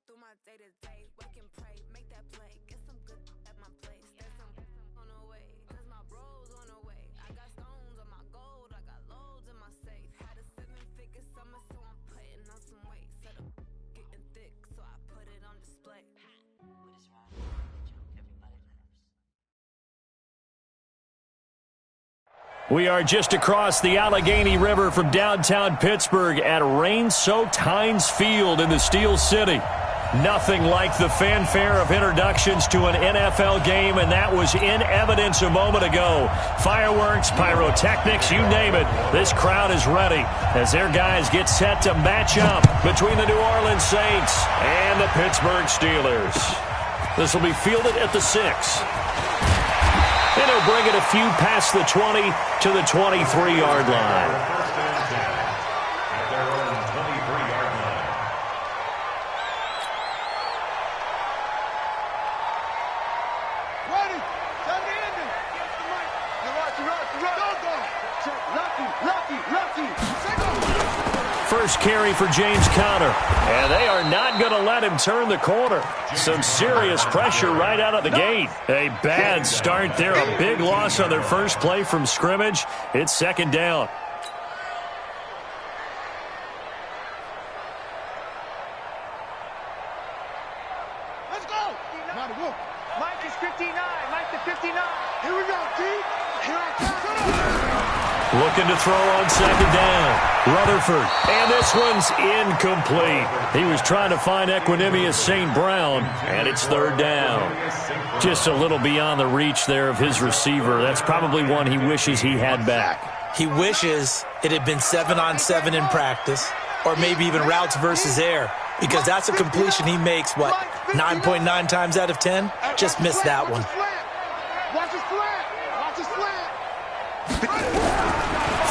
through my day-to-day, wake and pray, make that play, get some good at my place. There's some on the way, cause my bro's on the way. I got stones on my gold, I got loads in my safe. Had a 7-figure summer, so I'm putting on some weight. Said I'm getting thick, so I put it on display. What is wrong? Everybody knows. We are just across the Allegheny River from downtown Pittsburgh at rain-soaked Heinz Field in the Steel City. Nothing like the fanfare of introductions to an NFL game, and that was in evidence a moment ago. Fireworks, pyrotechnics, you name it. This crowd is ready as their guys get set to match up between the New Orleans Saints and the Pittsburgh Steelers. This will be fielded at the 6. And he'll bring it a few past the 20 to the 23-yard line. First carry for James Conner. And they are not going to let him turn the corner. Some serious pressure right out of the gate. A bad start there. A big loss on their first play from scrimmage. It's second down. Let's go. Mike is 59. Mike to 59. Here we go, D. Here I come. Looking to throw on second down. Rutherford. And this one's incomplete. He was trying to find Equanimous St. Brown, and it's third down. Just a little beyond the reach there of his receiver. That's probably one he wishes he had back. He wishes it had been 7-on-7 in practice, or maybe even routes versus air, because that's a completion he makes, 9.9 times out of 10? Just missed that one. Watch his flat. Watch his flat.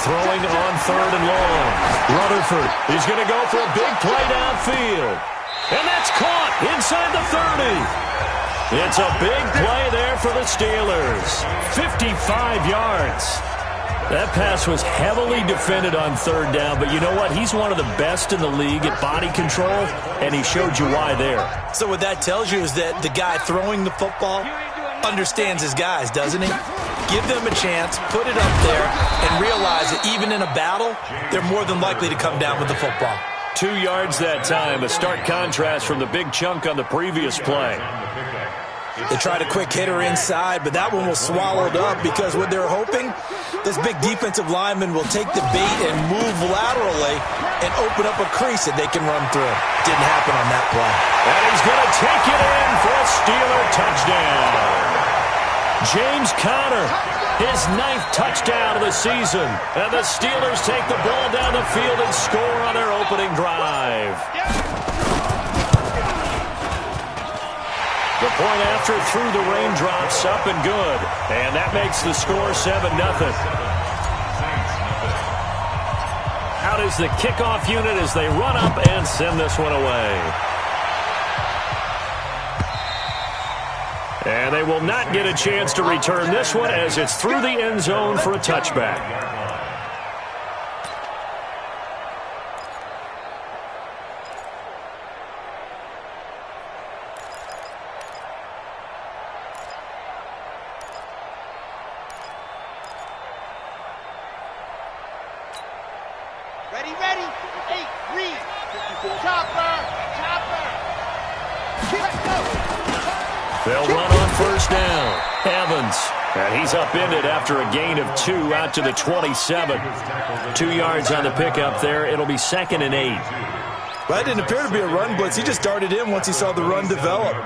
Throwing on third and long. Rutherford is going to go for a big play downfield. And that's caught inside the 30. It's a big play there for the Steelers. 55 yards. That pass was heavily defended on third down, but you know what? He's one of the best in the league at body control, and he showed you why there. So what that tells you is that the guy throwing the football understands his guys, doesn't he? Give them a chance, put it up there, and realize that even in a battle, they're more than likely to come down with the football. 2 yards that time, a stark contrast from the big chunk on the previous play. They tried a quick hitter inside, but that one was swallowed up because what they're hoping, this big defensive lineman will take the bait and move laterally and open up a crease that they can run through. Didn't happen on that play. And he's going to take it in for a Steeler touchdown. James Conner, his 9th touchdown of the season. And the Steelers take the ball down the field and score on their opening drive. The point after through the raindrops, up and good. And that makes the score 7-0. Out is the kickoff unit as they run up and send this one away. And they will not get a chance to return this one as it's through the end zone for a touchback. Ready. 8, read. Chopper. Let's go. They'll run on first down. Evans. And he's upended after a gain of 2 out to the 27. 2 yards on the pickup there. It'll be 2nd and 8. Well, that didn't appear to be a run blitz. He just darted in once he saw the run develop.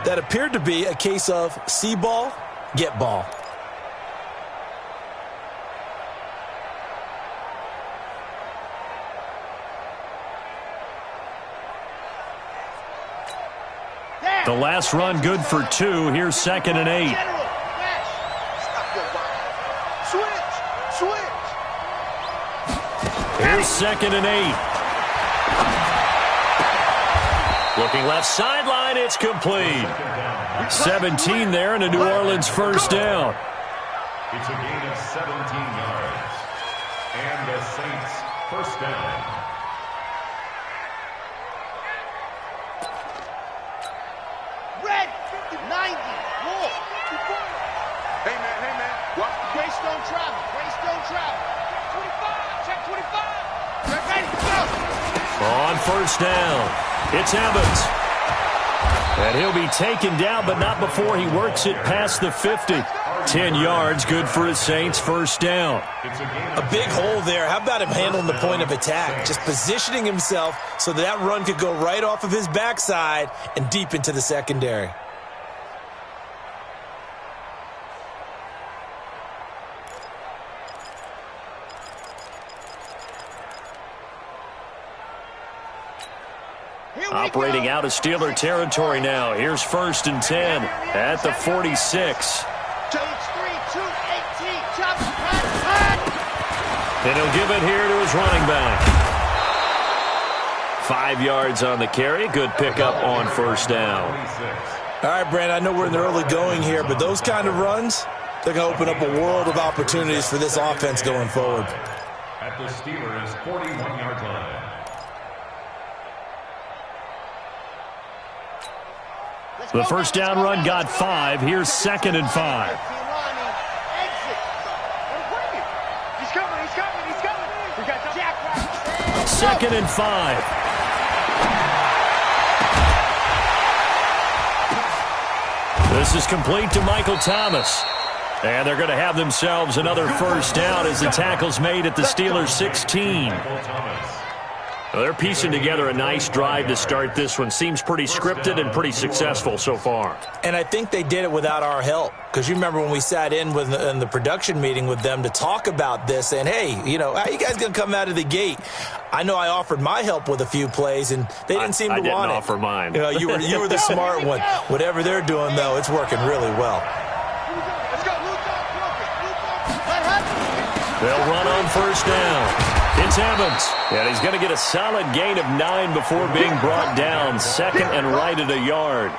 That appeared to be a case of see ball, get ball. The last run good for 2. Here's 2nd and 8. Switch. Here's 2nd and 8. Looking left sideline, it's complete. 17 there and a New Orleans first down. It's a gain of 17 yards. And the Saints first down. Check 25. Ready, go. On first down, it's Evans. And he'll be taken down, but not before he works it past the 50. 10 yards, good for his Saints, first down. A big hole there. How about him handling the point of attack? Just positioning himself so that run could go right off of his backside and deep into the secondary. Operating out of Steeler territory now. Here's first and 10 at the 46. And he'll give it here to his running back. 5 yards on the carry. Good pickup on first down. All right, Brand, I know we're in the early going here, but those kind of runs, they're going to open up a world of opportunities for this offense going forward. At the Steelers' 41-yard line. The first down run got 5. Here's second and 5. Second and 5. This is complete to Michael Thomas. And they're going to have themselves another first down as the tackle's made at the Steelers' 16. Well, they're piecing together a nice drive to start this one. Seems pretty scripted and pretty successful so far. And I think they did it without our help. Because you remember when we sat in the production meeting with them to talk about this, and hey, you know, how you guys going to come out of the gate? I know I offered my help with a few plays, and they didn't seem to want it. I didn't offer mine. You know, you were the smart one. Whatever they're doing, though, it's working really well. They'll run on first down. It's Evans, and he's going to get a solid gain of 9 before being brought down. Second and right at a yard.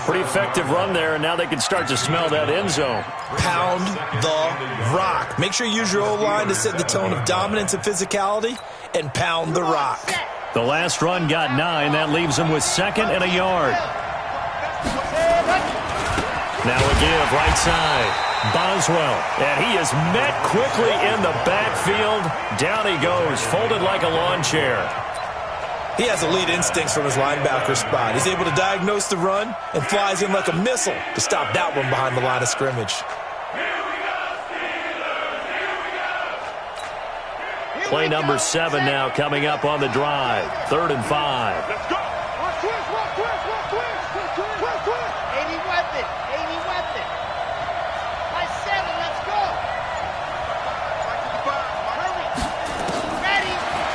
Pretty effective run there, and now they can start to smell that end zone. Pound the rock. Make sure you use your O-line to set the tone of dominance and physicality, and pound the rock. The last run got 9. That leaves them with second and a yard. Now a give, right side. Boswell, and he is met quickly in the backfield. Down he goes, folded like a lawn chair. He has elite instincts from his linebacker spot. He's able to diagnose the run and flies in like a missile to stop that one behind the line of scrimmage. Play number 7 now coming up on the drive. 3rd and 5. Let's go.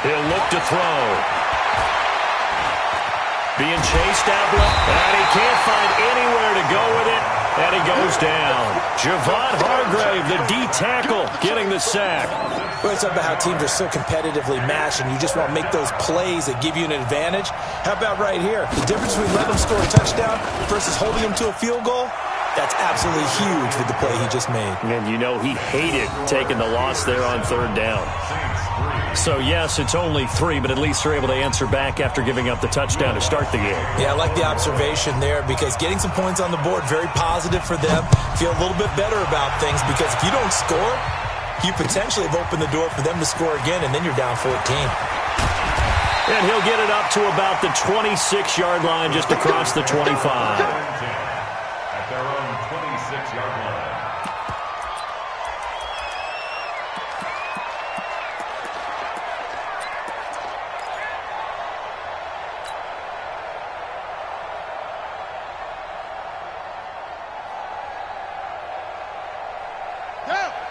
He'll look to throw. Being chased out left, and he can't find anywhere to go with it, and he goes down. Javon Hargrave, the D tackle, getting the sack. Well, it's about how teams are so competitively matched, and you just want to make those plays that give you an advantage. How about right here? The difference between letting them score a touchdown versus holding them to a field goal, that's absolutely huge with the play he just made. And you know he hated taking the loss there on 3rd down. So, yes, it's only 3, but at least they're able to answer back after giving up the touchdown to start the game. Yeah, I like the observation there because getting some points on the board, very positive for them. Feel a little bit better about things because if you don't score, you potentially have opened the door for them to score again, and then you're down 14. And he'll get it up to about the 26-yard line, just across the 25. At their own 26-yard line.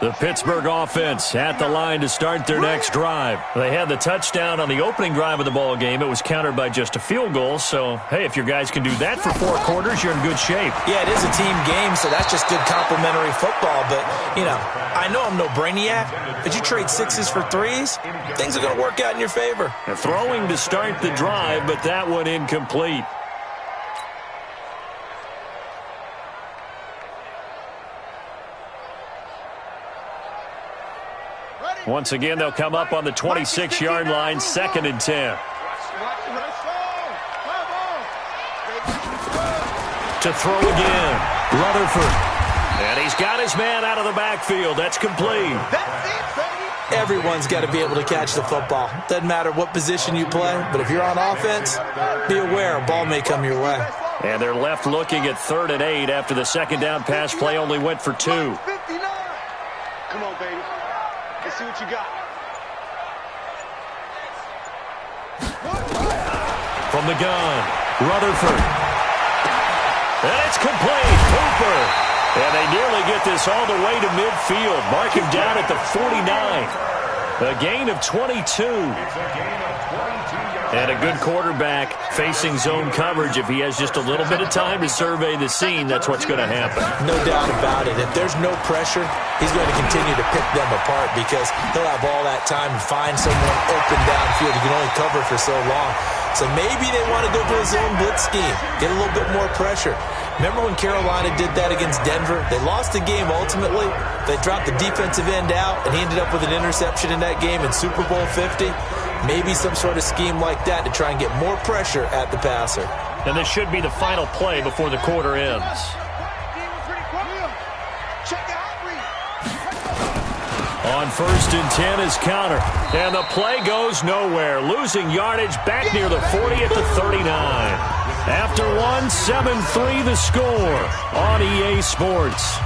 The Pittsburgh offense at the line to start their next drive. They had the touchdown on the opening drive of the ball game. It was countered by just a field goal. So, hey, if your guys can do that for 4 quarters, you're in good shape. Yeah, it is a team game, so that's just good complimentary football. But, you know, I know I'm no brainiac, but you trade 6s for 3s, things are going to work out in your favor. And throwing to start the drive, but that one incomplete. Once again, they'll come up on the 26-yard line, 2nd and 10. To throw again, Rutherford. And he's got his man out of the backfield. That's complete. That's it, baby. Everyone's got to be able to catch the football. Doesn't matter what position you play, but if you're on offense, be aware a ball may come your way. And they're left looking at 3rd and 8 after the second down pass play only went for 2. 59. Come on, baby. Let's see what you got. From the gun, Rutherford. And it's complete. Cooper. And they nearly get this all the way to midfield. Mark him down at the 49. A gain of 22. It's a gain of 22 yards. And a good quarterback facing zone coverage. If he has just a little bit of time to survey the scene, that's what's going to happen. No doubt about it. If there's no pressure, he's going to continue to pick them apart because he'll have all that time to find someone open downfield. He can only cover for so long. So maybe they want to go to a zone blitz scheme, get a little bit more pressure. Remember when Carolina did that against Denver? They lost the game ultimately. They dropped the defensive end out, and he ended up with an interception in that game in Super Bowl 50. Maybe some sort of scheme like that to try and get more pressure at the passer. And this should be the final play before the quarter ends. On 1st and 10 is counter. And the play goes nowhere. Losing yardage back near the 40 at the 39. After 1, 7-3 the score on EA Sports.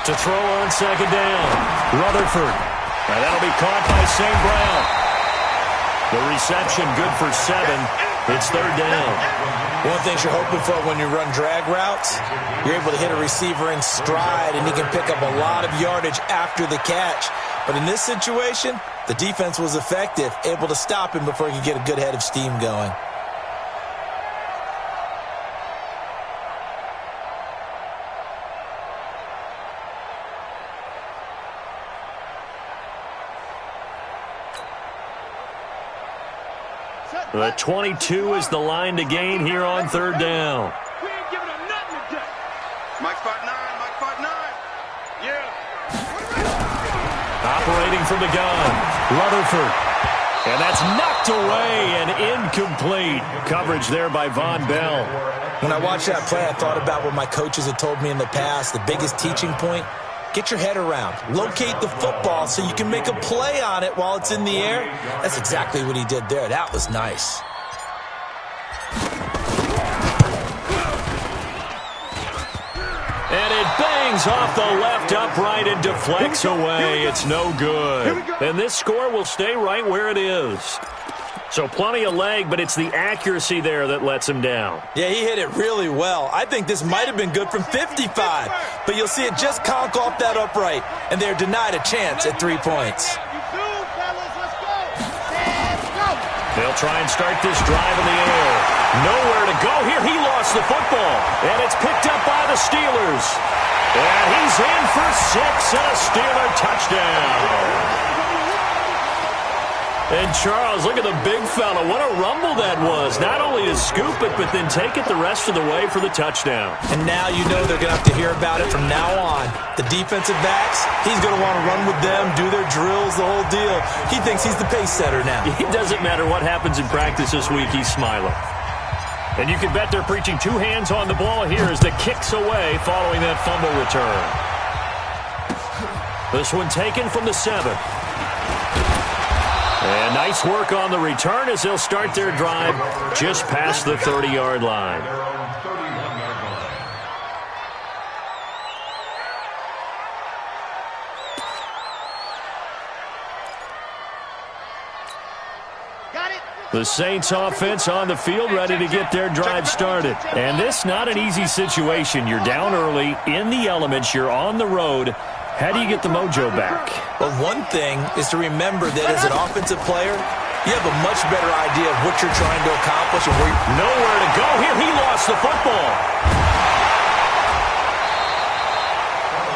To throw on 2nd down, Rutherford. And that'll be caught by St. Brown. The reception good for 7. It's 3rd down. One thing you're hoping for when you run drag routes, you're able to hit a receiver in stride, and he can pick up a lot of yardage after the catch. But in this situation, the defense was effective, able to stop him before he could get a good head of steam going. The 22 is the line to gain here on 3rd down. We ain't giving him nothing today. Mike spot 9. Yeah. Operating from the gun, Rutherford. And that's knocked away and incomplete. Coverage there by Von Bell. When I watched that play, I thought about what my coaches had told me in the past. The biggest teaching point, get your head around. Locate the football so you can make a play on it while it's in the air. That's exactly what he did there. That was nice. And it bangs off the left upright and deflects away. It's no good. And this score will stay right where it is. So plenty of leg, but it's the accuracy there that lets him down. Yeah, he hit it really well. I think this might have been good from 55. But you'll see it just conk off that upright. And they're denied a chance at 3 points. They'll try and start this drive in the air. Nowhere to go here. He lost the football. And it's picked up by the Steelers. And he's in for 6 and a Steeler touchdown. And Charles, look at the big fella. What a rumble that was. Not only to scoop it, but then take it the rest of the way for the touchdown. And now you know they're going to have to hear about it from now on. The defensive backs, he's going to want to run with them, do their drills, the whole deal. He thinks he's the pace setter now. It doesn't matter what happens in practice this week, he's smiling. And you can bet they're preaching 2 hands on the ball here as the kick's away following that fumble return. This one taken from the 7. And nice work on the return as they'll start their drive just past the 30-yard line. The Saints offense on the field ready to get their drive started. And this not an easy situation. You're down early, in the elements, you're on the road. How do you get the mojo back? Well, one thing is to remember that as an offensive player, you have a much better idea of what you're trying to accomplish and where you're... Nowhere to go here. He lost the football.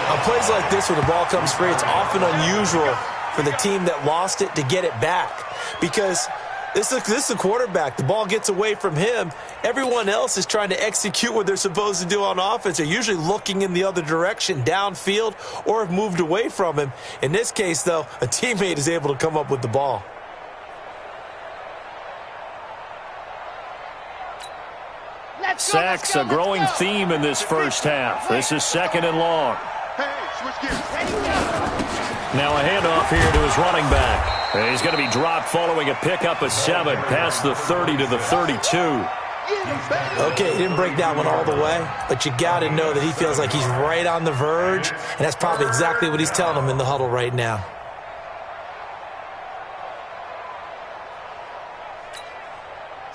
On plays like this where the ball comes free, it's often unusual for the team that lost it to get it back. Because This is a quarterback. The ball gets away from him. Everyone else is trying to execute what they're supposed to do on offense. They're usually looking in the other direction, downfield, or have moved away from him. In this case, though, a teammate is able to come up with the ball. Sacks, a growing theme in this first half. This is 2nd and long. Now a handoff here to his running back. He's going to be dropped following a pickup of 7 past the 30 to the 32. Okay, he didn't break that one all the way, but you got to know that he feels like he's right on the verge, and that's probably exactly what he's telling them in the huddle right now.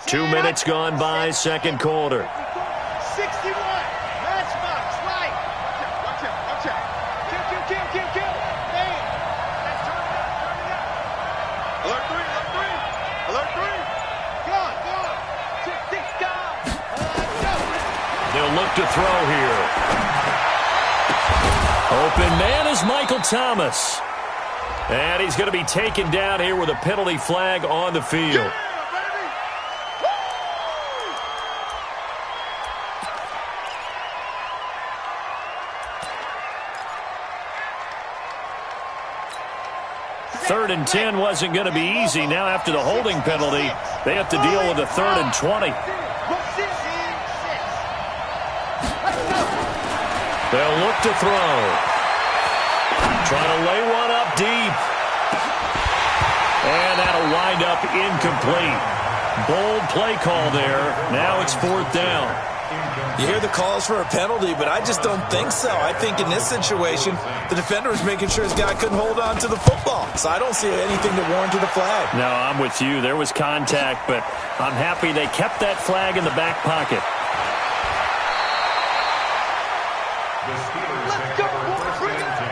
Two minutes gone by, second quarter. 61. Matchbox, right. Watch out. Kill. Man. Let's turn it up. Alert 3. Gone. 6 gone. Go. They'll look to throw here. Open man is Michael Thomas. And he's going to be taken down here with a penalty flag on the field. Third and 10 wasn't going to be easy. Now after the holding penalty, they have to deal with a 3rd and 20. They'll look to throw. Trying to lay one up deep. And that'll wind up incomplete. Bold play call there. Now it's 4th down. You hear the calls for a penalty, but I just don't think so. I think in this situation, the defender was making sure his guy couldn't hold on to the football. So I don't see anything that warranted a flag. No, I'm with you. There was contact, but I'm happy they kept that flag in the back pocket. The Steelers take over 1st and 10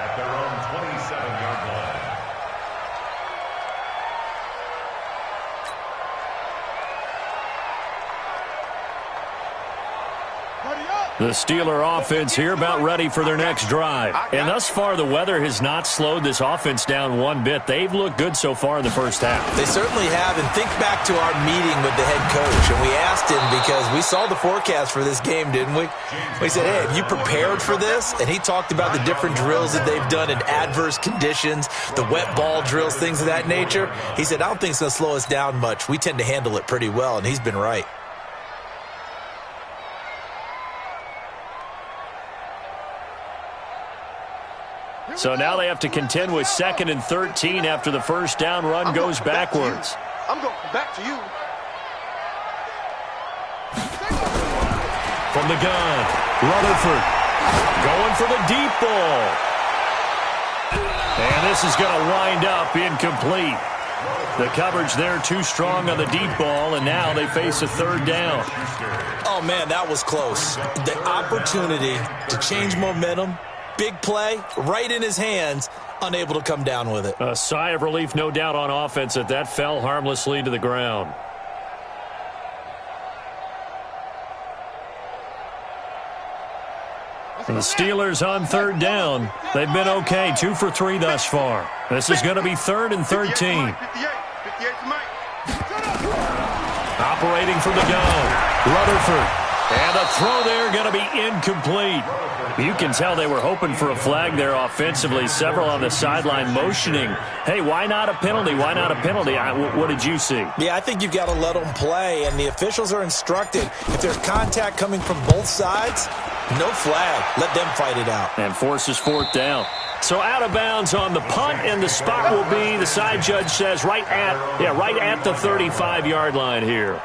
at their own 27-yard line. The Steeler offense here about ready for their next drive. And thus far, the weather has not slowed this offense down one bit. They've looked good so far in the first half. They certainly have. And think back to our meeting with the head coach. And we asked him because we saw the forecast for this game, didn't we? We said, hey, have you prepared for this? And he talked about the different drills that they've done in adverse conditions, the wet ball drills, things of that nature. He said, I don't think it's going to slow us down much. We tend to handle it pretty well, and he's been right. So now they have to contend with 2nd and 13 after the first down run goes backwards. I'm going back to you. From the gun, Rutherford going for the deep ball. And this is going to wind up incomplete. The coverage there too strong on the deep ball, and now they face a 3rd down. Oh, man, that was close. The opportunity to change momentum, big play, right in his hands, unable to come down with it. A sigh of relief, no doubt, on offense that that fell harmlessly to the ground. The Steelers on 3rd down. They've been okay, 2 for 3 thus far. This is going to be 3rd and 13. Operating from the gun, Rutherford. And a throw there going to be incomplete. You can tell they were hoping for a flag there offensively. Several on the sideline motioning, hey, why not a penalty? Why not a penalty? What did you see? Yeah, I think you've got to let them play, and the officials are instructed. If there's contact coming from both sides, no flag. Let them fight it out. And forces 4th down. So out of bounds on the punt, and the spot will be, the side judge says, right at the 35-yard line here.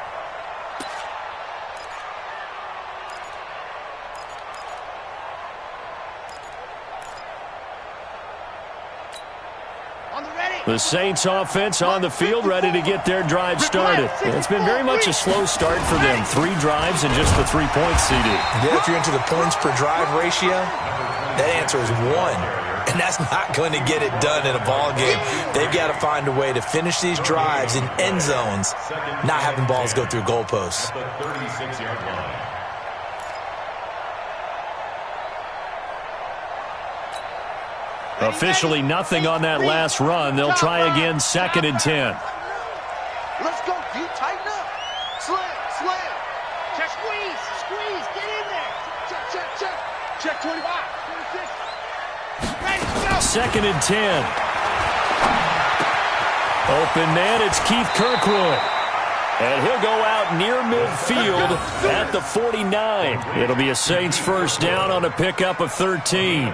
The Saints offense on the field, ready to get their drive started. It's been very much a slow start for them. 3 drives and just the 3 points, CD. Yeah, if you're into the points per drive ratio, that answer is 1. And that's not going to get it done in a ball game. They've got to find a way to finish these drives in end zones, not having balls go through goalposts. The 36-yard line. Officially nothing on that last run. They'll try again, 2nd and 10. Slam. Check, squeeze, get in there. Check. Check 25, 26. Ready, go. 2nd and 10. Open man, it's Keith Kirkwood. And he'll go out near midfield at the 49. It'll be a Saints first down on a pickup of 13.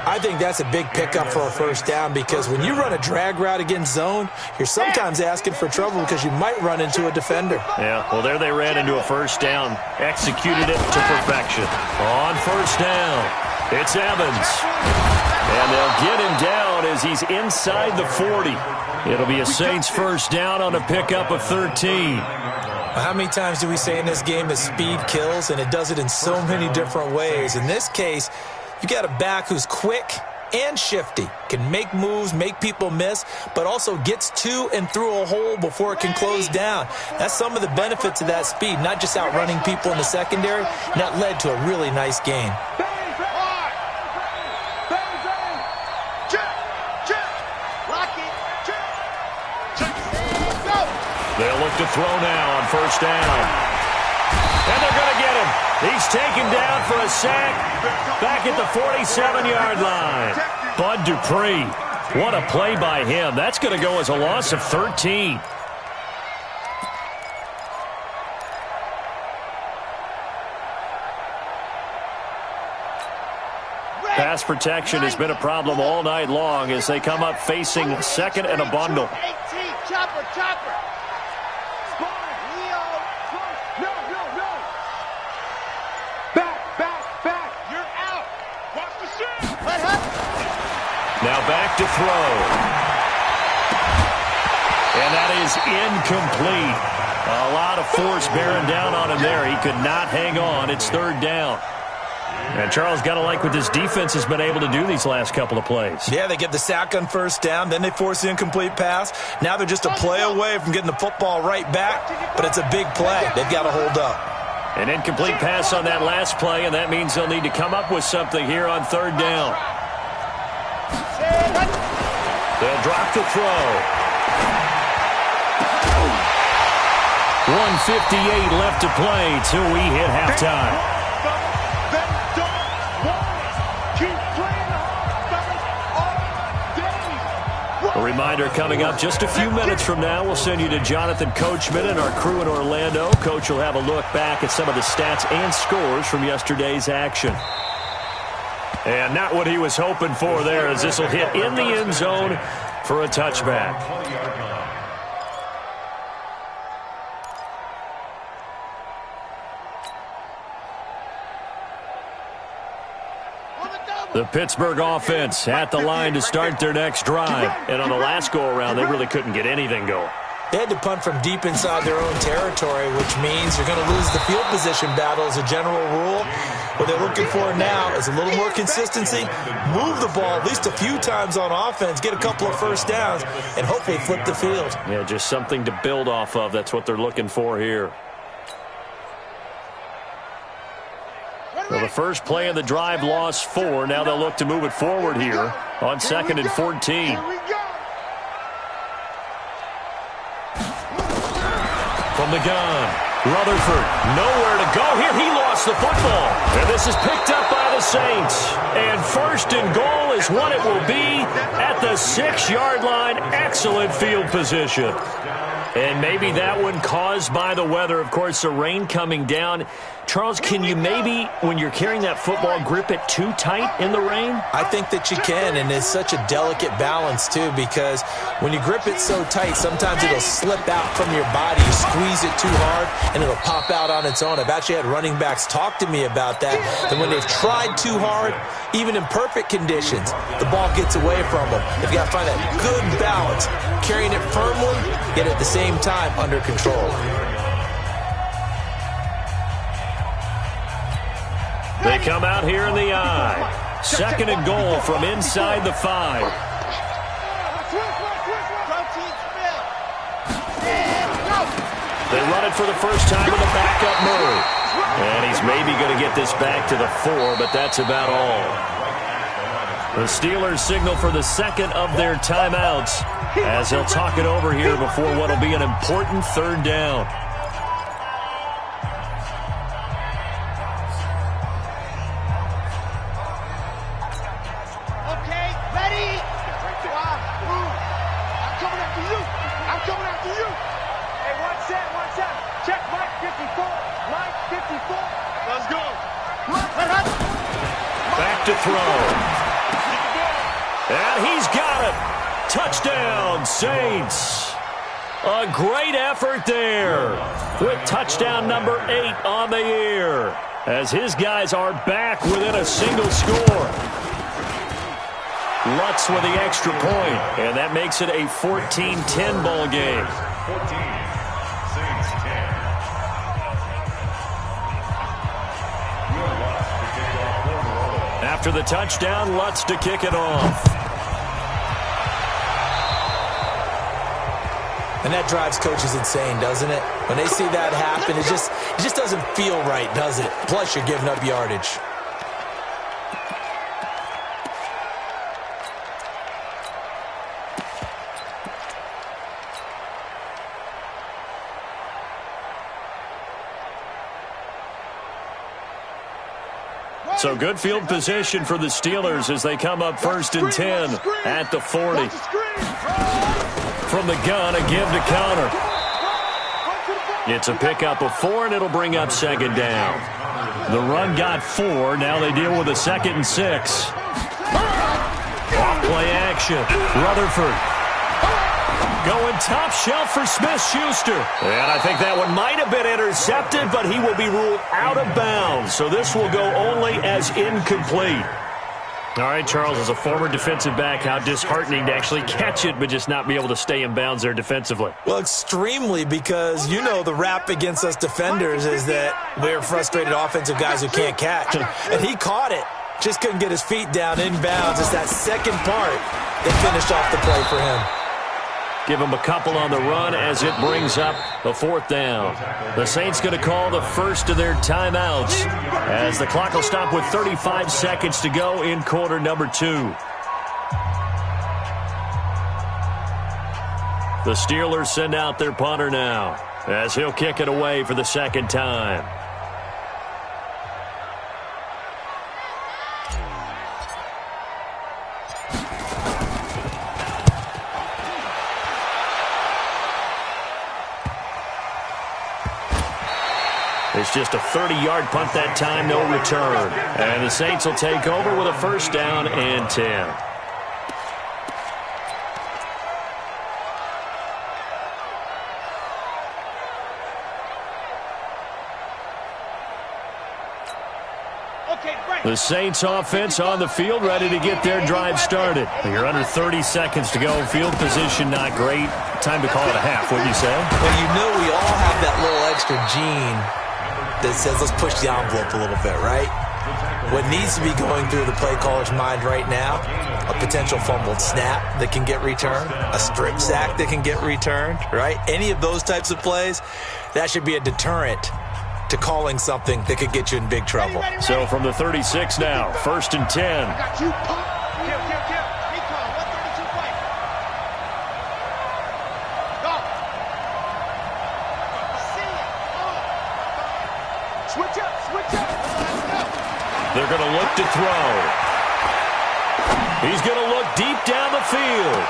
I think that's a big pickup for a first down because when you run a drag route against zone, you're sometimes asking for trouble because you might run into a defender. Yeah, well, there they ran into a first down. Executed it to perfection. On first down, it's Evans. And they'll get him down as he's inside the 40. It'll be a Saints first down on a pickup of 13. How many times do we say in this game that speed kills, and it does it in so many different ways? In this case, you got a back who's quick and shifty, can make moves, make people miss, but also gets to and through a hole before it can close down. That's some of the benefits of that speed, not just outrunning people in the secondary, and that led to a really nice game. They'll look to throw now on first down. And they're going to get him. He's taken down for a sack back at the 47-yard line. Bud Dupree, what a play by him. That's going to go as a loss of 13. Pass protection has been a problem all night long as they come up facing second and a bundle. 18, chopper. Back. You're out. Watch the shot. Now back to throw. And that is incomplete. A lot of force bearing down on him there. He could not hang on. It's third down. And Charles, got to like what this defense has been able to do these last couple of plays. Yeah, they get the sack on first down, then they force the incomplete pass. Now they're just a play away from getting the football right back, but it's a big play. They've got to hold up. An incomplete pass on that last play, and that means they'll need to come up with something here on third down. They'll drop the throw. 1:58 left to play till we hit halftime. A reminder coming up just a few minutes from now, we'll send you to Jonathan Coachman and our crew in Orlando. Coach will have a look back at some of the stats and scores from yesterday's action. And not what he was hoping for there, as this will hit in the end zone for a touchback. The Pittsburgh offense at the line to start their next drive. And on the last go-around, they really couldn't get anything going. They had to punt from deep inside their own territory, which means you're going to lose the field position battle as a general rule. What they're looking for now is a little more consistency, move the ball at least a few times on offense, get a couple of first downs, and hopefully flip the field. Yeah, just something to build off of. That's what they're looking for here. Well, the first play of the drive lost 4. Now they'll look to move it forward here on 2nd and 14. From the gun, Rutherford, nowhere to go here. He lost the football. And this is picked up by the Saints. And first and goal is what it will be at the 6-yard line. Excellent field position. And maybe that one caused by the weather. Of course, the rain coming down. Charles, can you maybe, when you're carrying that football, grip it too tight in the rain? I think that you can, and it's such a delicate balance, too, because when you grip it so tight, sometimes it'll slip out from your body. You squeeze it too hard, and it'll pop out on its own. I've actually had running backs talk to me about that, that when they've tried too hard, even in perfect conditions, the ball gets away from them. They've got to find that good balance, carrying it firmly, yet at the same time under control. They come out here in the eye. 2nd and goal from inside the 5. They run it for the first time with a backup move. And he's maybe going to get this back to the 4, but that's about all. The Steelers signal for the second of their timeouts as they'll talk it over here before what will be an important third down. to throw. And he's got it. Touchdown, Saints. A great effort there with touchdown number 8 on the year as his guys are back within a single score. Lutz with the extra point, and that makes it a 14-10 ball game. 14, Saints 10. Will Lutz to kick off for the roll. After the touchdown, Lutz to kick it off. And that drives coaches insane, doesn't it? When they see that happen, it just doesn't feel right, does it? Plus, you're giving up yardage. So good field position for the Steelers as they come up 1st and 10 at the 40. From the gun, a give to counter. It's a pickup of 4, and it'll bring up 2nd down. The run got 4. Now they deal with a 2nd and 6. Off play action. Rutherford going top shelf for Smith-Schuster. And I think that one might have been intercepted, but he will be ruled out of bounds. So this will go only as incomplete. All right, Charles, as a former defensive back, how disheartening to actually catch it but just not be able to stay in bounds there defensively. Well, extremely, because you know the rap against us defenders is that we're frustrated offensive guys who can't catch. And he caught it. Just couldn't get his feet down in bounds. It's that second part that finished off the play for him. Give him a couple on the run as it brings up the 4th down. The Saints going to call the first of their timeouts as the clock will stop with 35 seconds to go in quarter number 2. The Steelers send out their punter now as he'll kick it away for the 2nd time. It's just a 30-yard punt that time, no return. And the Saints will take over with a 1st down and 10. The Saints offense on the field, ready to get their drive started. You're under 30 seconds to go. Field position not great. Time to call it a half, wouldn't you say? Well, you know we all have that little extra gene that says let's push the envelope a little bit, right? What needs to be going through the play caller's mind right now, a potential fumbled snap that can get returned, a strip sack that can get returned, right? Any of those types of plays, that should be a deterrent to calling something that could get you in big trouble. So from the 36 now, 1st and 10. They're going to look to throw. He's going to look deep down the field.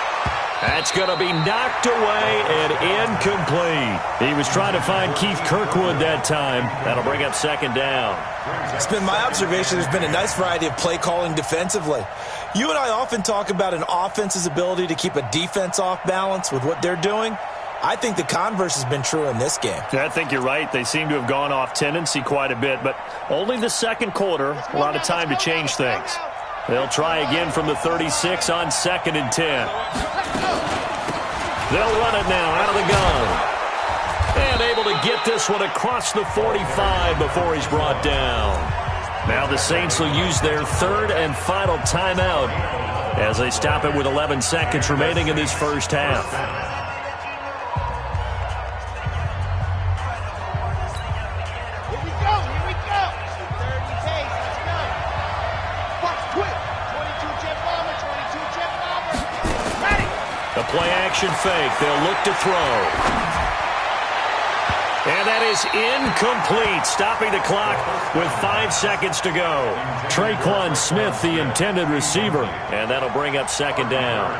That's going to be knocked away and incomplete. He was trying to find Keith Kirkwood that time. That'll bring up 2nd down. It's been my observation there's been a nice variety of play calling defensively. You and I often talk about an offense's ability to keep a defense off balance with what they're doing. I think the converse has been true in this game. Yeah, I think you're right. They seem to have gone off tendency quite a bit, but only the 2nd quarter, a lot of time to change things. They'll try again from the 36 on 2nd and 10. They'll run it now out of the gun. And able to get this one across the 45 before he's brought down. Now the Saints will use their 3rd and final timeout as they stop it with 11 seconds remaining in this 1st half. Play-action fake. They'll look to throw. And that is incomplete, stopping the clock with 5 seconds to go. Traquan Smith, the intended receiver, and that'll bring up 2nd down.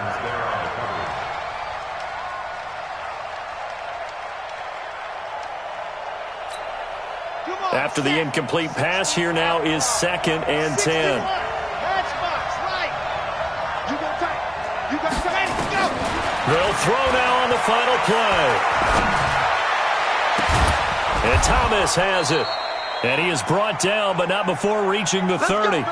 After the incomplete pass, here now is 2nd and 10. They'll throw now on the final play. And Thomas has it. And he is brought down, but not before reaching the 30.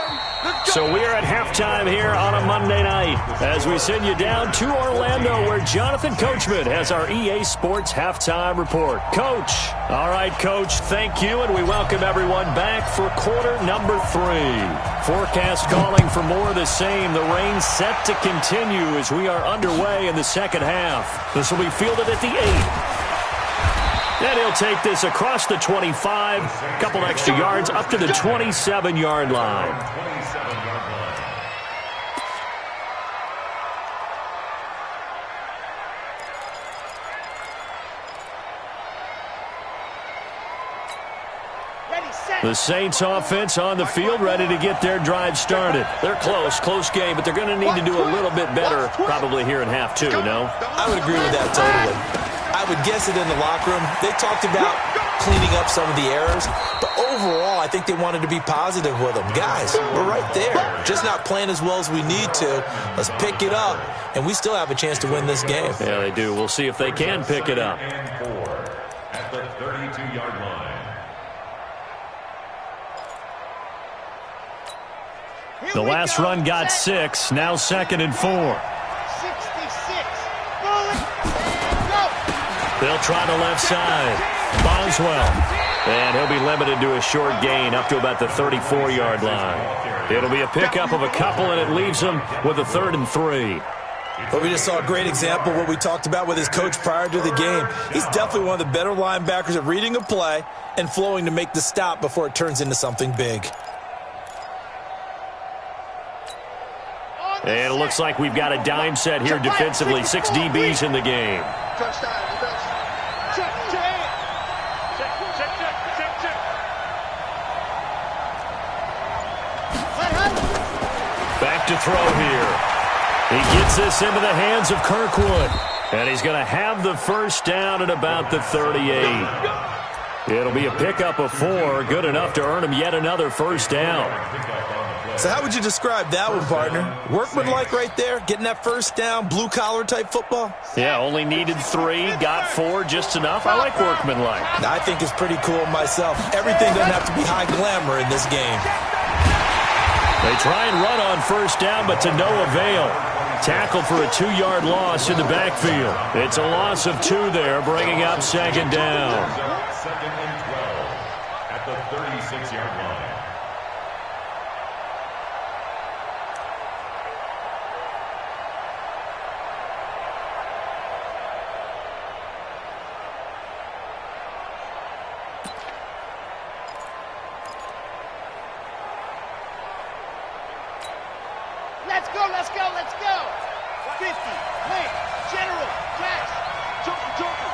So we are at halftime here on a Monday night as we send you down to Orlando where Jonathan Coachman has our EA Sports Halftime Report. Coach. All right, Coach, thank you, and we welcome everyone back for quarter number 3. Forecast calling for more of the same. The rain set to continue as we are underway in the second half. This will be fielded at the 8. And he'll take this across the 25, a couple extra yards up to the 27-yard line. The Saints offense on the field, ready to get their drive started. They're close game, but they're going to need to do a little bit better probably here in half 2, no? I would agree with that totally. I would guess it in the locker room. They talked about cleaning up some of the errors, but overall, I think they wanted to be positive with them. Guys, we're right there. Just not playing as well as we need to. Let's pick it up, and we still have a chance to win this game. Yeah, they do. We'll see if they can pick it up. And 4 at the 32-yard line. The last run got 6. Now 2nd and 4. 66. Go. They'll try the left side. Boswell. And he'll be limited to a short gain up to about the 34-yard line. It'll be a pickup of a couple, and it leaves him with a 3rd and 3. But we just saw a great example of what we talked about with his coach prior to the game. He's definitely one of the better linebackers at reading a play and flowing to make the stop before it turns into something big. And it looks like we've got a dime set here defensively. 6 DBs in the game. Back to throw here. He gets this into the hands of Kirkwood. And he's going to have the first down at about the 38. It'll be a pickup of 4. Good enough to earn him yet another first down. So how would you describe that one, partner? Workmanlike right there, getting that first down, blue-collar type football? Yeah, only needed 3, got 4, just enough. I like workmanlike. I think it's pretty cool myself. Everything doesn't have to be high glamour in this game. They try and run on first down, but to no avail. Tackled for a 2-yard loss in the backfield. It's a loss of 2 there, bringing up 2nd down. 2nd and 12 at the 36-yard line. Let's go. 50, Lane, General, Jax, Joker.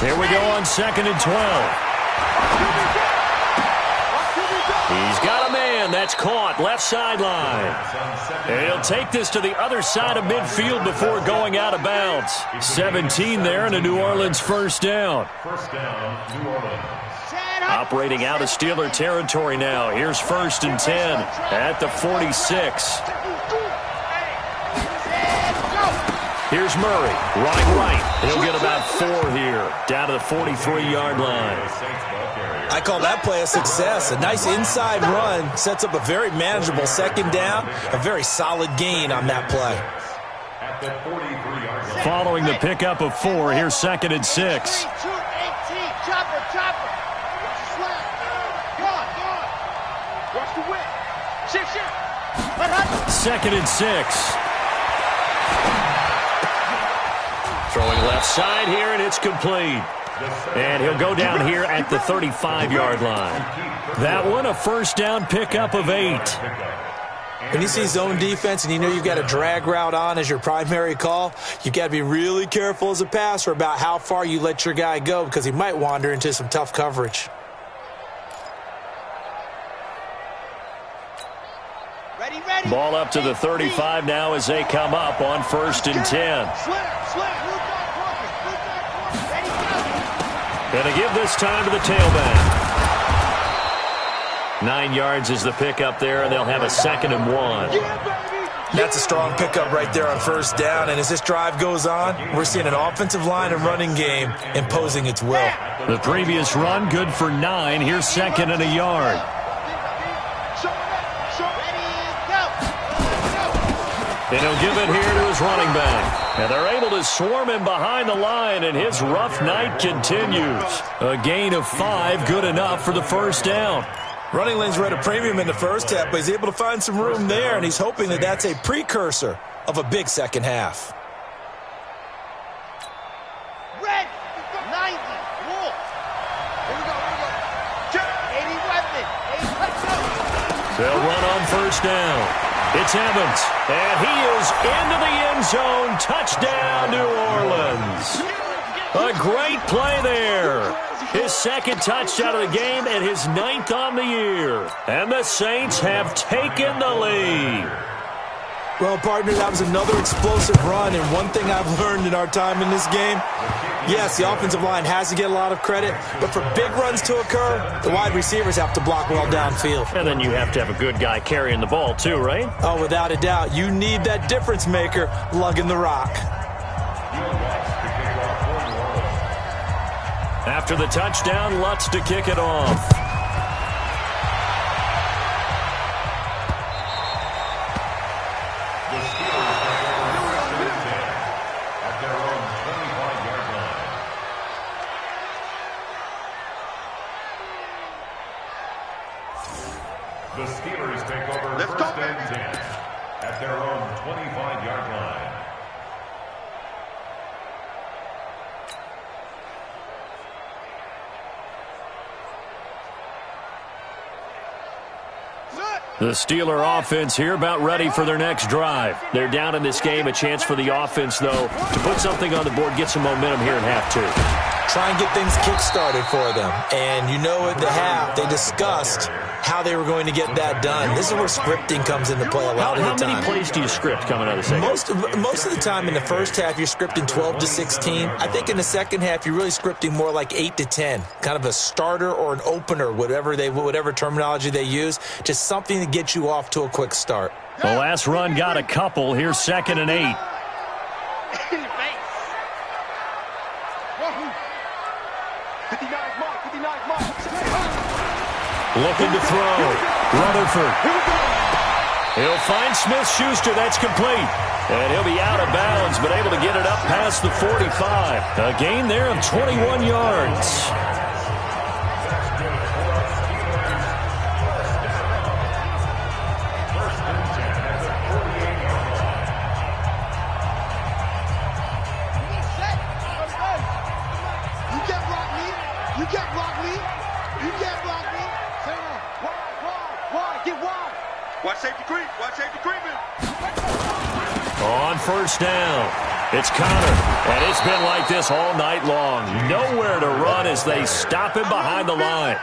4 Here we go on 2nd and 12. He's got a man. That's caught. Left sideline. And he'll take this to the other side of midfield before going out of bounds. 17 there and a New Orleans first down. First down, New Orleans. Operating out of Steeler territory now. Here's 1st and 10 at the 46. Here's Murray, running right. He'll get about 4 here, down to the 43-yard line. I call that play a success. A nice inside run sets up a very manageable 2nd down, a very solid gain on that play. At the 43-yard line. Following the pickup of 4, here's 2nd and 6. Chopper. Watch the whip. Shit. 2nd and 6. Throwing left side here, and it's complete. And he'll go down here at the 35-yard line. That one, a first down pickup of 8. When you see zone defense and you know you've got a drag route on as your primary call, you've got to be really careful as a passer about how far you let your guy go because he might wander into some tough coverage. Ready. Ball up to the 35 now as they come up on 1st and 10. Going to give this time to the tailback. 9 yards is the pickup there, and they'll have a 2nd and 1. That's a strong pickup right there on first down, and as this drive goes on, we're seeing an offensive line and running game imposing its will. The previous run, good for 9. Here's 2nd and a yard. And he'll give it here to his running back. And they're able to swarm him behind the line, and his rough night continues. A gain of 5, good enough for the first down. Running lanes were at a premium in the first half, but he's able to find some room there, and he's hoping that that's a precursor of a big second half. Red, 90, wolf. Here we go. 80 weapon, 80 touchdown. They'll run on first down. It's Evans, and he is into the end zone. Touchdown, New Orleans. A great play there. His 2nd touchdown of the game and his 9th on the year. And the Saints have taken the lead. Well, partner, that was another explosive run, and one thing I've learned in our time in this game, yes, the offensive line has to get a lot of credit, but for big runs to occur, the wide receivers have to block well downfield. And then you have to have a good guy carrying the ball too, right? Oh, without a doubt. You need that difference maker lugging the rock. After the touchdown, Lutz to kick it off. The Steelers at their own 25-yard line. The Steelers take over first and 10 at their own 25-yard line. The Steeler offense here about ready for their next drive. They're down in this game. A chance for the offense, though, to put something on the board, get some momentum here in half 2. Try and get things kick-started for them. And you know at the half, they discussed how they were going to get that done. This is where scripting comes into play a lot of the time. How many plays do you script coming out of the second? Most of the time in the first half, you're scripting 12 to 16. I think in the second half, you're really scripting more like 8 to 10. Kind of a starter or an opener, whatever terminology they use. Just something to get you off to a quick start. The last run got a couple. Here's 2nd and 8. Looking to throw. Rutherford. He'll find Smith-Schuster. That's complete. And he'll be out of bounds, but able to get it up past the 45. A gain there of 21 yards. On first down, it's Connor, and it's been like this all night long. Nowhere to run as they stop him behind the line.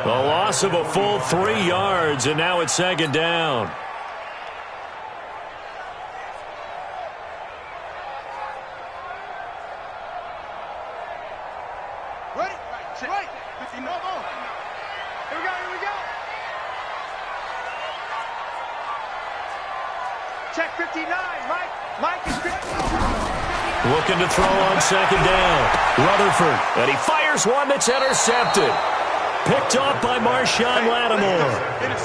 The loss of a full 3 yards, and now it's 2nd down. Ready? Right. 50 more. Here we go. Check 59, Mike is 59. Looking to throw on 2nd down. Rutherford, and he fires one that's intercepted. Picked off by Marshawn Lattimore.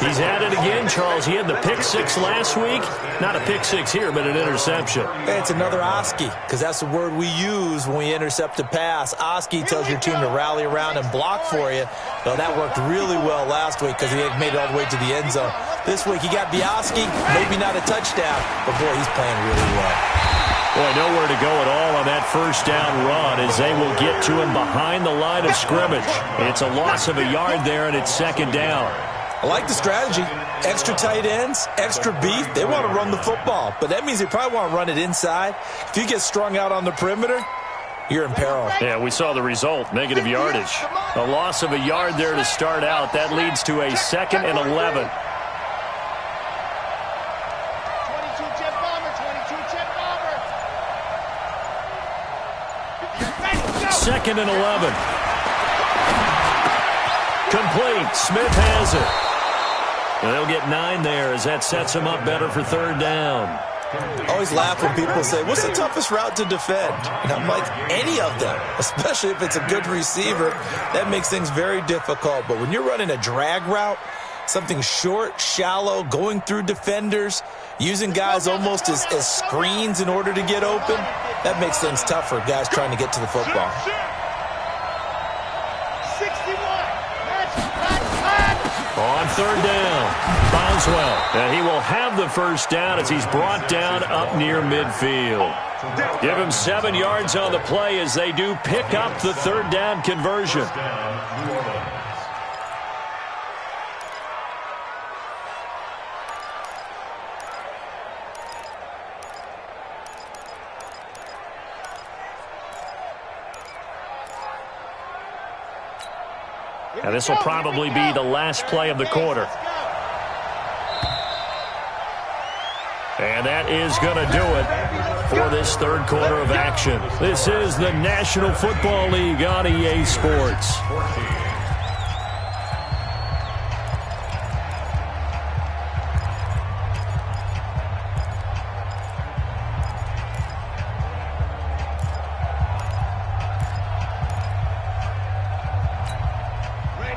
He's at it again, Charles. He had the pick 6 last week. Not a pick 6 here, but an interception. It's another Oski, because that's the word we use when we intercept a pass. Oski tells your team to rally around and block for you. Well, that worked really well last week because he had made it all the way to the end zone. This week he got the Oski, maybe not a touchdown, but boy, he's playing really well. Boy, nowhere to go at all on that first down run as they will get to him behind the line of scrimmage. It's a loss of a yard there, and it's 2nd down. I like the strategy. Extra tight ends, extra beef. They want to run the football, but that means they probably want to run it inside. If you get strung out on the perimeter, you're in peril. Yeah, we saw the result, negative yardage. A loss of a yard there to start out. That leads to a 2nd and 11. 2nd and 11. Complete. Smith has it. And they'll get 9 there as that sets them up better for third down. I always laugh when people say, what's the toughest route to defend? And I'm like, any of them, especially if it's a good receiver. That makes things very difficult. But when you're running a drag route, something short, shallow, going through defenders, using guys almost as screens in order to get open, that makes things tough for guys trying to get to the football. 61. On third down, Boswell. And he will have the first down as he's brought down up near midfield. Give him 7 yards on the play as they do pick up the third down conversion. And this will probably be the last play of the quarter. And that is going to do it for this third quarter of action. This is the National Football League on EA Sports.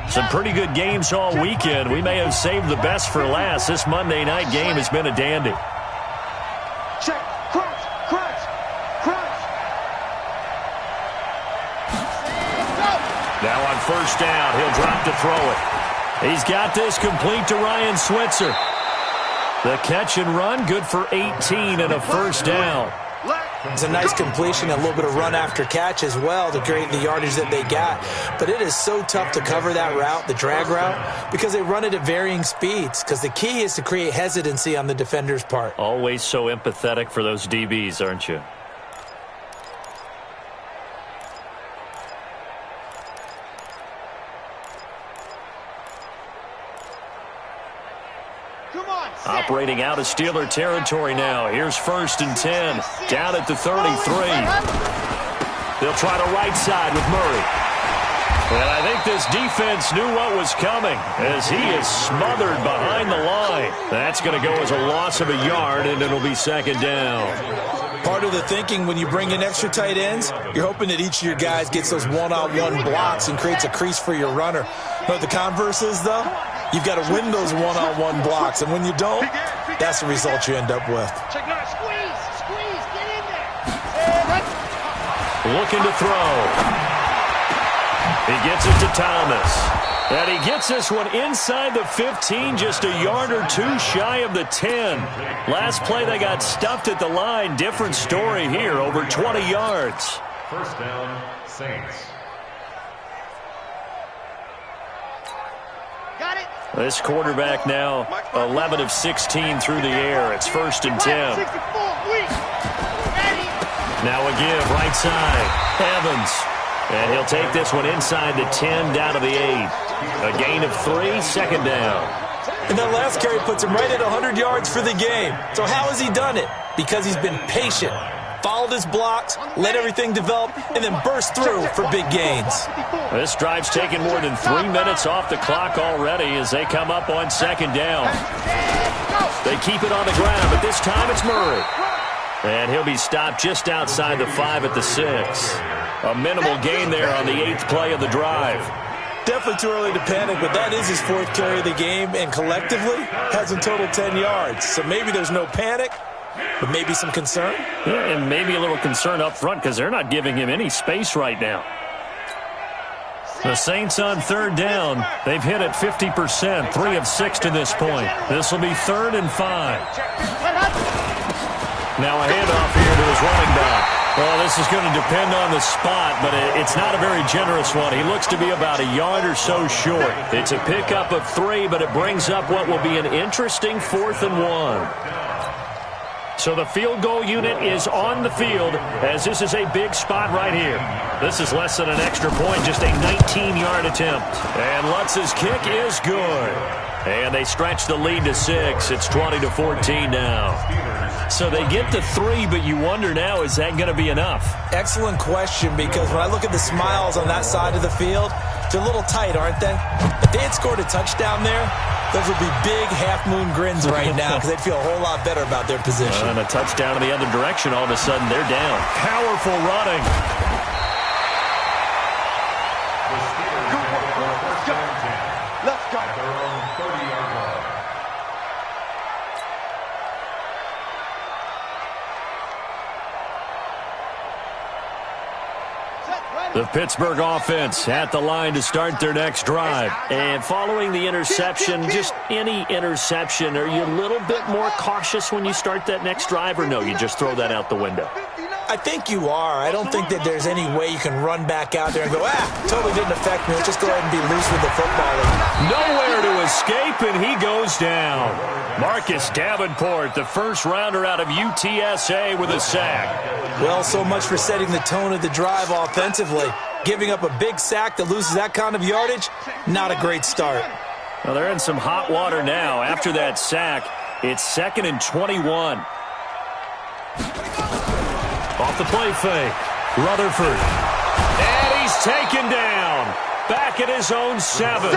Some pretty good games all weekend. We may have saved the best for last. This Monday night game has been a dandy. Check. Crunch. Now on first down, he'll drop to throw it. He's got this complete to Ryan Switzer. The catch and run, good for 18 and a first down. It's a nice completion, a little bit of run after catch as well to create the yardage that they got. But it is so tough to cover that route, the drag route, because they run it at varying speeds. Because the key is to create hesitancy on the defender's part. Always so empathetic for those DBs, aren't you? Operating out of Steeler territory now. Here's 1st and 10. Down at the 33. They'll try to right side with Murray. And I think this defense knew what was coming as he is smothered behind the line. That's going to go as a loss of a yard, and it'll be second down. Part of the thinking when you bring in extra tight ends, you're hoping that each of your guys gets those one-on-one blocks and creates a crease for your runner. You know what the converse is, though? You've got to win those one-on-one blocks, and when you don't, that's the result you end up with. Check now. Squeeze. Get in there. Looking to throw. He gets it to Thomas. And he gets this one inside the 15, just a yard or two shy of the 10. Last play, they got stuffed at the line. Different story here, over 20 yards. First down, Saints. Got it. This quarterback now 11 of 16 through the air. It's 1st and 10. 64. Now a give, right side. Evans. And he'll take this one inside the 10, down to the 8. A gain of 3, second down. And that last carry puts him right at 100 yards for the game. So how has he done it? Because he's been patient, followed his blocks, let everything develop, and then burst through for big gains. This drive's taken more than 3 minutes off the clock already as they come up on second down. They keep it on the ground, but this time it's Murray. And he'll be stopped just outside the 5 at the 6. A minimal gain there on the 8th play of the drive. Definitely too early to panic, but that is his 4th carry of the game, and collectively has in total 10 yards. So maybe there's no panic, but maybe some concern. Yeah, and maybe a little concern up front because they're not giving him any space right now. The Saints on third down. They've hit it 50%, 3 of 6 to this point. This will be 3rd and 5. Now a handoff here to his running back. Well, this is going to depend on the spot, but it's not a very generous one. He looks to be about a yard or so short. It's a pickup of 3, but it brings up what will be an interesting 4th and 1. So the field goal unit is on the field as this is a big spot right here. This is less than an extra point, just a 19-yard attempt. And Lutz's kick is good. And they stretch the lead to 6. It's 20-14 now. So they get to 3, but you wonder now, is that going to be enough? Excellent question, because when I look at the smiles on that side of the field, they're a little tight, aren't they? If they had scored a touchdown there, Those will be big half-moon grins right now because they'd feel a whole lot better about their position. And a touchdown in the other direction, all of a sudden they're down. Powerful running. The Steelers have first down and 10. Let's go. At their own 30-yard line. The Pittsburgh offense at the line to start their next drive. And following the interception, just any interception, are you a little bit more cautious when you start that next drive, or no, you just throw that out the window? I think you are. I don't think that there's any way you can run back out there and go, totally didn't affect me. Let's just go ahead and be loose with the football. Nowhere to escape, and he goes down. Marcus Davenport, the first rounder out of UTSA with a sack. Well, so much for setting the tone of the drive offensively. Giving up a big sack that loses that kind of yardage, not a great start. Well, they're in some hot water now. After that sack, it's 2nd and 21. Off the play fake, Rutherford. And he's taken down. Back at his own 7.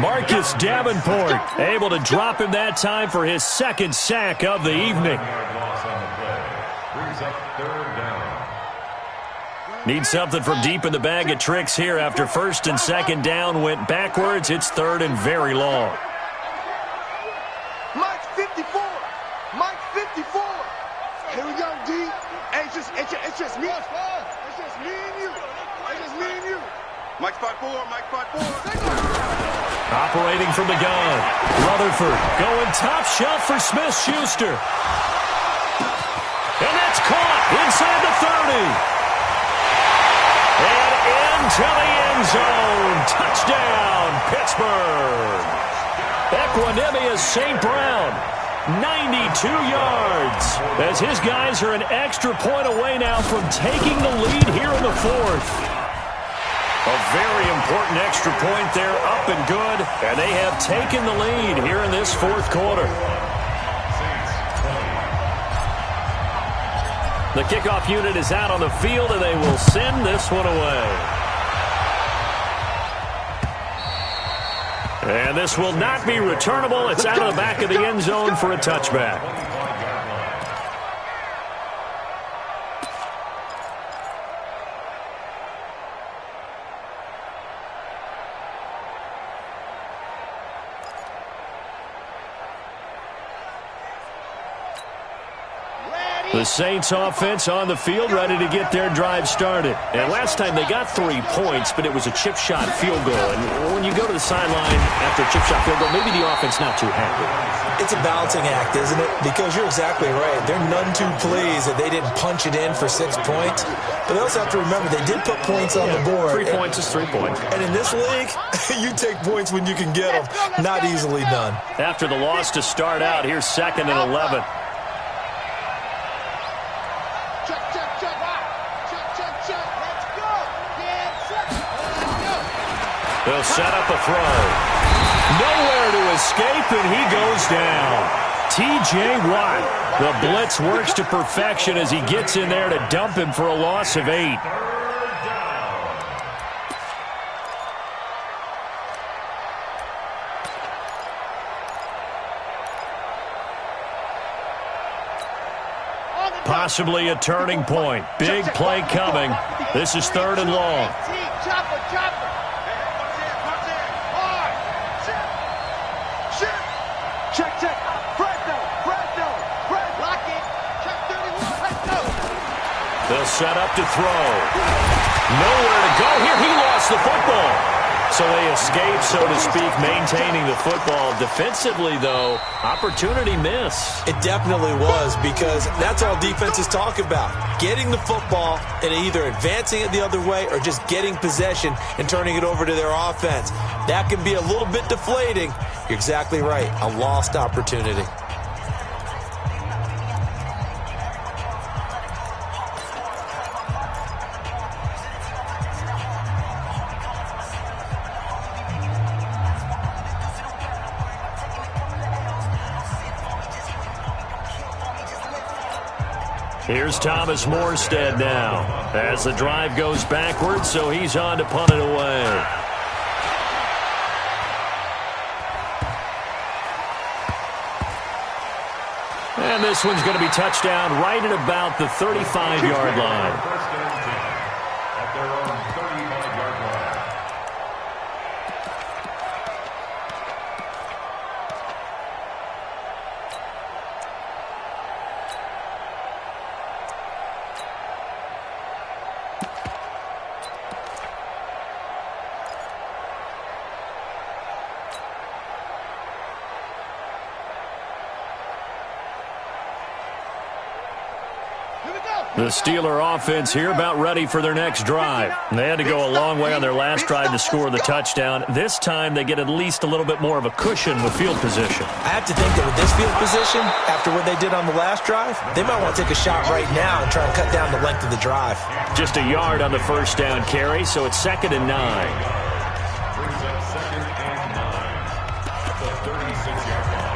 Marcus Davenport able to drop him that time for his 2nd sack of the evening. Need something from deep in the bag of tricks here after 1st and 2nd down went backwards. It's 3rd and very long. Mike's 54. Mike's 54. Here we go, D. Hey, it's just me. It's just me and you. It's just me and you. Mike's 5'4". Mike's 5'4". Operating from the gun. Rutherford going top shelf for Smith-Schuster. And that's caught inside the 30. And into the end zone. Touchdown, Pittsburgh. Equanimous St. Brown, 92 yards. As his guys are an extra point away now from taking the lead here in the 4th. A very important extra point there, up and good. And they have taken the lead here in this 4th quarter. The kickoff unit is out on the field, and they will send this one away. And this will not be returnable. It's out of the back of the end zone for a touchback. The Saints offense on the field, ready to get their drive started. And last time they got 3 points, but it was a chip shot field goal. And when you go to the sideline after a chip shot field goal, maybe the offense not too happy. It's a balancing act, isn't it? Because you're exactly right. They're none too pleased that they didn't punch it in for 6 points. But they also have to remember they did put points on the board. 3 points is 3 points. And in this league, you take points when you can get them. Not easily done. After the loss to start out, here's 2nd and 11. They'll set up a throw. Nowhere to escape, and he goes down. T.J. Watt. The blitz works to perfection as he gets in there to dump him for a loss of 8. Possibly a turning point. Big play coming. This is 3rd and long. They'll set up to throw. Nowhere to go here. He lost the football. So they escape, so to speak, maintaining the football. Defensively, though, opportunity miss. It definitely was, because that's all defenses talk about. Getting the football and either advancing it the other way or just getting possession and turning it over to their offense. That can be a little bit deflating. You're exactly right. A lost opportunity. Here's Thomas Morstead now as the drive goes backwards, so he's on to punt it away. And this one's going to be touchdown right at about the 35-yard line. First and 10 at their own 35-yard line. The Steeler offense here about ready for their next drive. They had to go a long way on their last drive to score the touchdown. This time they get at least a little bit more of a cushion with field position. I have to think that with this field position, after what they did on the last drive, they might want to take a shot right now and try and cut down the length of the drive. Just a yard on the first down carry, so it's 2nd and 9. Brings up 2nd and 9 at the 36-yard line.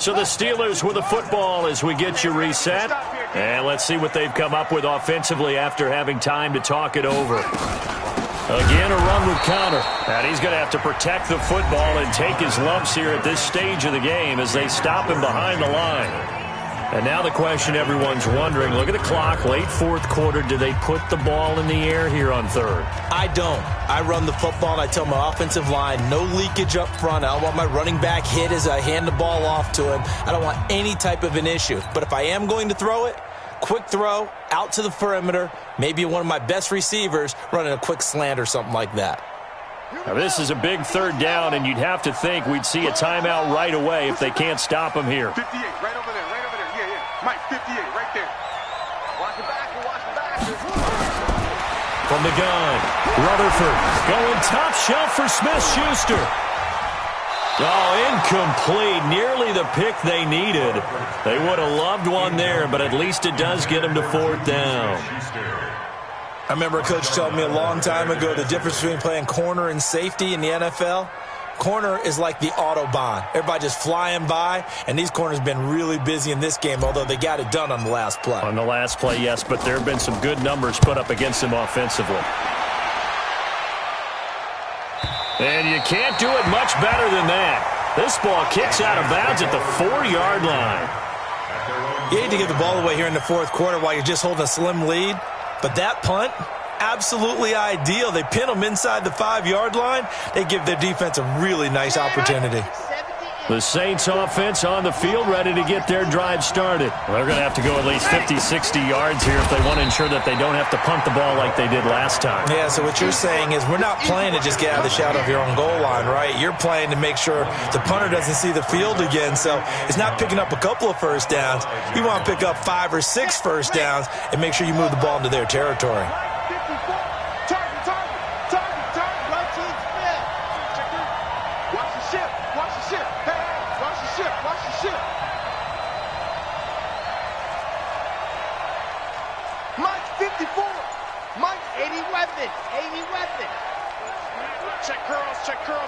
So the Steelers with the football as we get you reset. And let's see what they've come up with offensively after having time to talk it over. Again, a run with Connor. And he's going to have to protect the football and take his lumps here at this stage of the game as they stop him behind the line. And now the question everyone's wondering, look at the clock, late 4th quarter, do they put the ball in the air here on 3rd? I don't. I run the football and I tell my offensive line, no leakage up front. I don't want my running back hit as I hand the ball off to him. I don't want any type of an issue. But if I am going to throw it, quick throw, out to the perimeter, maybe one of my best receivers running a quick slant or something like that. Now this is a big 3rd down, and you'd have to think we'd see a timeout right away if they can't stop him here. 58, right over there, right over there. Yeah, yeah. Mike, 58, right there. Watch it back, watch it back. From the gun, Rutherford going top shelf for Smith-Schuster. Oh, incomplete. Nearly the pick they needed. They would have loved one there, but at least it does get them to 4th down. I remember a coach telling me a long time ago the difference between playing corner and safety in the NFL. Corner is like the Autobahn. Everybody just flying by, and these corners have been really busy in this game, although they got it done on the last play. On the last play, yes, but there have been some good numbers put up against them offensively. And you can't do it much better than that. This ball kicks out of bounds at the 4-yard line. You hate to give the ball away here in the 4th quarter while you're just holding a slim lead. But that punt, absolutely ideal. They pin them inside the 5-yard line. They give their defense a really nice opportunity. The Saints offense on the field ready to get their drive started. They're going to have to go at least 50, 60 yards here if they want to ensure that they don't have to punt the ball like they did last time. Yeah, so what you're saying is we're not playing to just get out of the shadow of your own goal line, right? You're playing to make sure the punter doesn't see the field again. So it's not picking up a couple of first downs. You want to pick up 5 or 6 first downs and make sure you move the ball into their territory.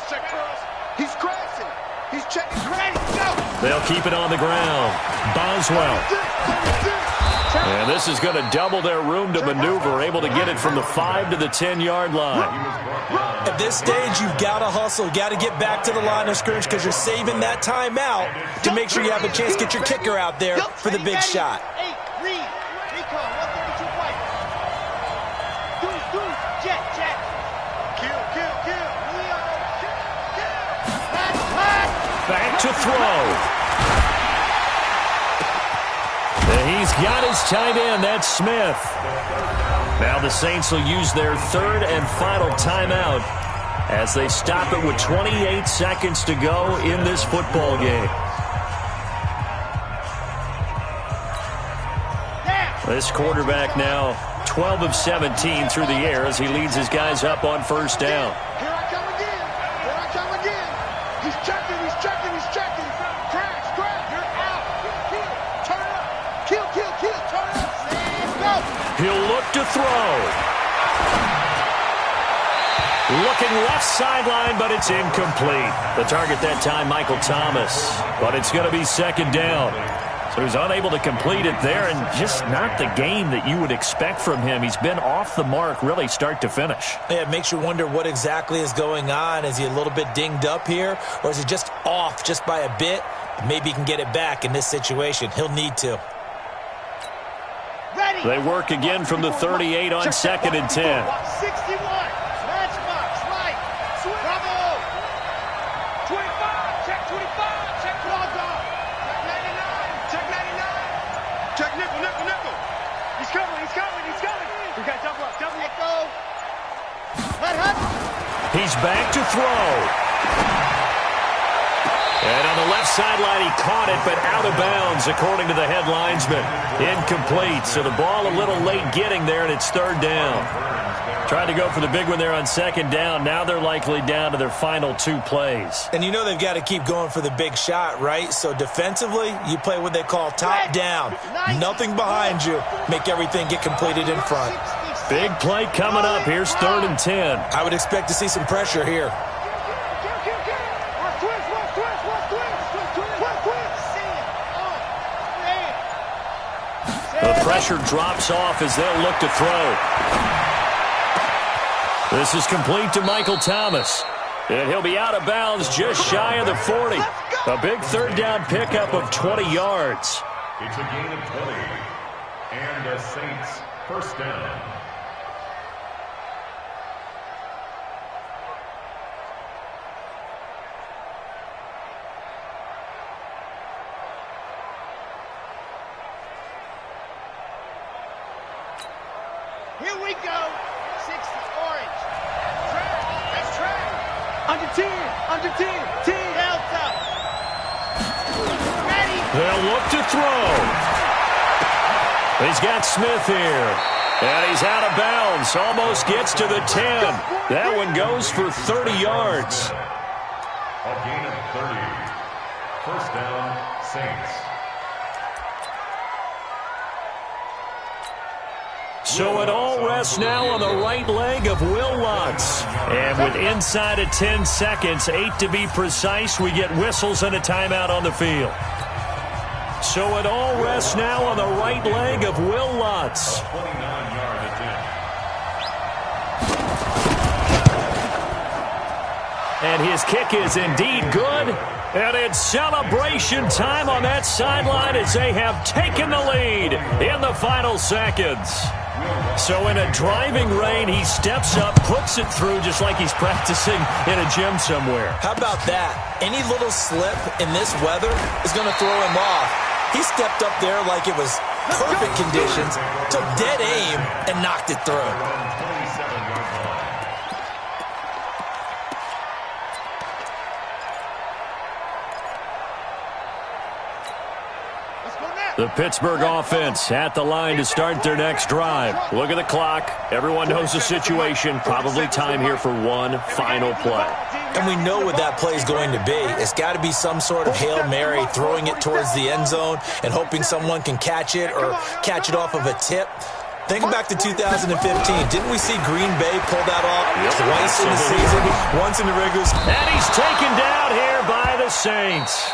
Check curls. He's crashing. He's checking. Ready, go. They'll keep it on the ground. Boswell. And this is going to double their room to maneuver, able to get it from the 5 to the 10-yard line. At this stage, you've got to hustle. You've got to get back to the line of scrimmage because you're saving that timeout to make sure you have a chance to get your kicker out there for the big shot. Back to throw. And he's got his tight end. That's Smith. Now the Saints will use their 3rd and final timeout as they stop it with 28 seconds to go in this football game. This quarterback now 12 of 17 through the air as he leads his guys up on 1st down. Here I come again. Here I come again. He's checking. Crash. You're out. Kill. Turn up. Kill. Turn up. And go. He'll look to throw. Looking left sideline, but it's incomplete. The target that time, Michael Thomas. But it's going to be 2nd down. So he's unable to complete it there, and just not the game that you would expect from him. He's been off the mark really start to finish. Yeah, it makes you wonder what exactly is going on. Is he a little bit dinged up here, or is he just off just by a bit? Maybe he can get it back in this situation. He'll need to. Ready. They work again from the 38 on 2nd and 10. 61. Matchbox, right. Bravo. 25. Check 25. Check logo. Check 99. Check nickel. He's coming. We got double up. Let go. Let happen. He's back to throw. And on the left sideline, he caught it, but out of bounds, according to the head linesman. Incomplete, so the ball a little late getting there, and it's 3rd down. Tried to go for the big one there on 2nd down. Now they're likely down to their final 2 plays. And you know they've got to keep going for the big shot, right? So defensively, you play what they call top down. Nothing behind you. Make everything get completed in front. Big play coming up. Here's 3rd and 10. I would expect to see some pressure here. The pressure drops off as they'll look to throw. This is complete to Michael Thomas. And he'll be out of bounds just shy of the 40. A big 3rd down pickup of 20 yards. It's a gain of 20. And the Saints 1st down. Here we go. 60 orange. Track. That's track. Under 10. 10. Delta. Ready. They'll look to throw. He's got Smith here. And he's out of bounds. Almost gets to the 10. That one goes for 30 yards. A gain of 30. 1st down, Saints. So it all rests now on the right leg of Will Lutz. And with inside of 10 seconds, 8 to be precise, we get whistles and a timeout on the field. So it all rests now on the right leg of Will Lutz. 29-yard attempt. And his kick is indeed good. And it's celebration time on that sideline as they have taken the lead in the final seconds. So in a driving rain, he steps up, puts it through just like he's practicing in a gym somewhere. How about that? Any little slip in this weather is going to throw him off. He stepped up there like it was perfect conditions, took dead aim, and knocked it through. 27-yard line. The Pittsburgh offense at the line to start their next drive. Look at the clock. Everyone knows the situation. Probably time here for one final play. And we know what that play is going to be. It's got to be some sort of Hail Mary, throwing it towards the end zone and hoping someone can catch it or catch it off of a tip. Think back to 2015. Didn't we see Green Bay pull that off twice in the season? Once in the regular season. And he's taken down here by the Saints.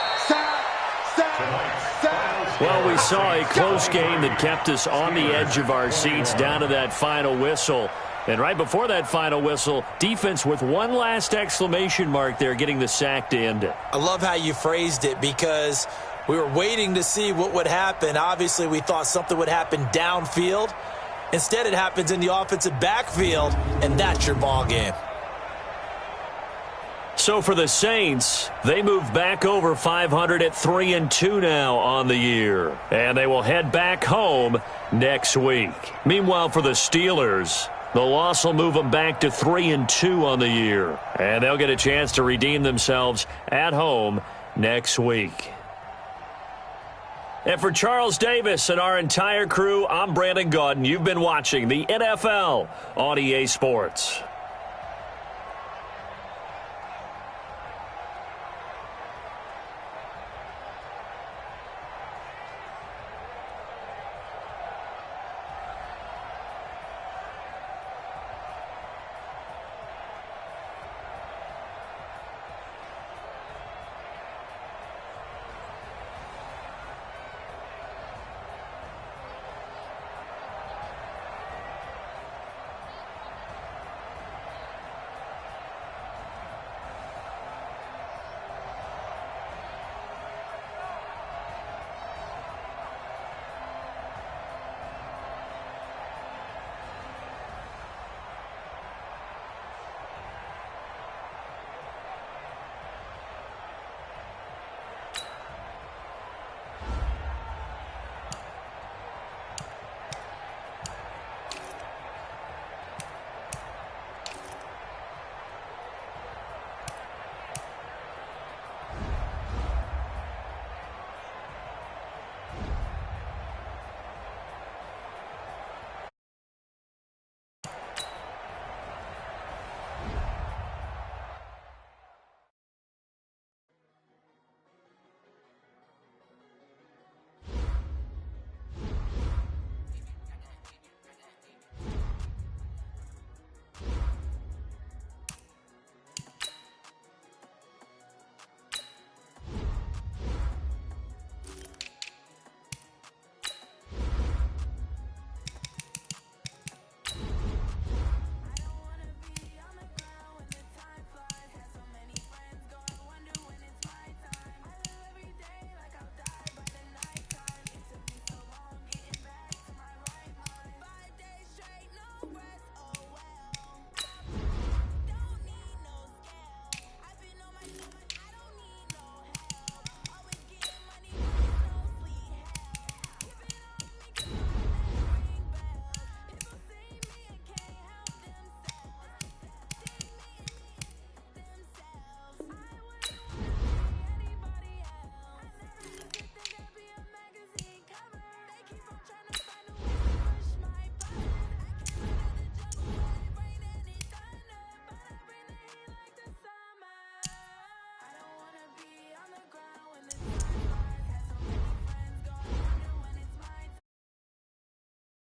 Well, we saw a close game that kept us on the edge of our seats down to that final whistle. And right before that final whistle, defense with one last exclamation mark there, getting the sack to end it. I love how you phrased it because we were waiting to see what would happen. Obviously, we thought something would happen downfield. Instead, it happens in the offensive backfield, and that's your ball game. So for the Saints, they move back over 500 at 3-2 now on the year. And they will head back home next week. Meanwhile, for the Steelers, the loss will move them back to 3-2 on the year. And they'll get a chance to redeem themselves at home next week. And for Charles Davis and our entire crew, I'm Brandon Gaudin. You've been watching the NFL on EA Sports.